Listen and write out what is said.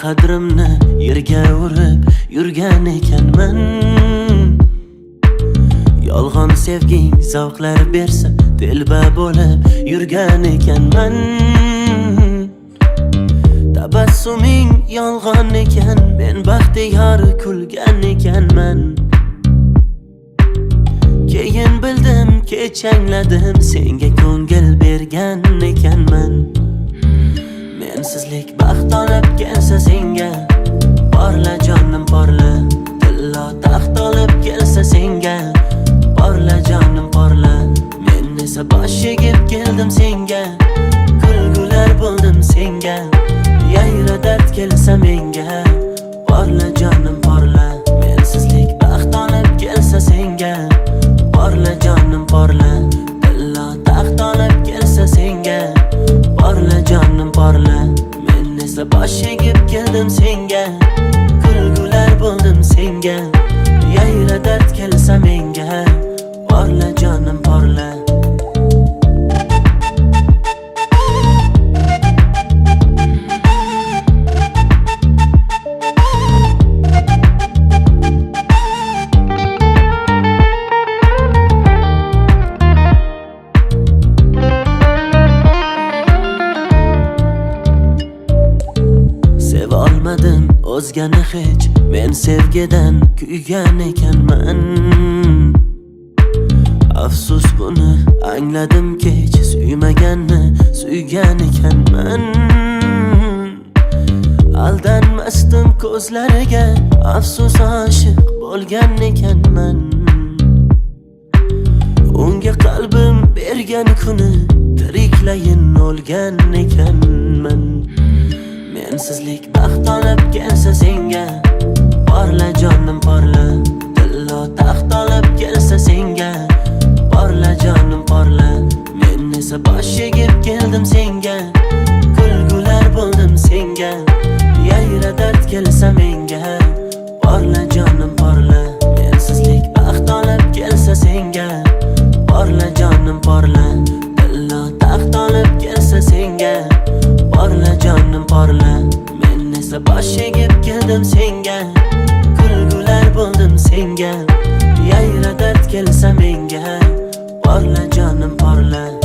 qadrimni yerga urib yurgan ekanman. Yolg'on sevging zavqlar bersa telba bo'lib yurgan ekanman. Tabassuming yolg'on ekan, men baxtiyor kulgan ekanman. Keyin bildim, kech angladim, senga ko'ngil bergan ekanman. Mensizlik baxt olib kelsa senga, porla jonim porla. Tillo taxt olib kelsa senga, porla jonim porla. Men esa bosh egib keldim senga, kulgular bo'ldim senga. Yayra dard kelsa menga, porla jonim porla. Mensizlik baxt olib kelsa senga, porla jonim porla. Tillo taxt olib kelsa senga, porla jonim porla. Men esa bosh egib keldim senga, kulgular bo'ldim senga. Yayra dard kelsa menga, porla jonim porla. Olmadim o'zgani hech, men sevgidan kuygan ekanman. Afsus buni angladim kech, suymaganni suygan ekanman. Aldanmasdim ko'zlariga, afsus oshiq bo'lgan ekanman. Unga qalbim bergan kuni tiriklayin o'lgan ekanman. Mensizlik baxt olib kelsa senga, porla jonim porla. Tillo taxt olib kelsa senga, porla jonim porla. Men esa bosh egib keldim senga, kulgular bo'ldim senga. Yayra dard kelsa menga, porla jonim porla. Mensizlik baxt olib kelsa senga, porla jonim porla. Tillo taxt olib kelsa senga, porla jonim porla. Men esa bosh egib keldim senga, kulgular bo'ldim senga. Yayra dard kelsa menga, porla jonim porla.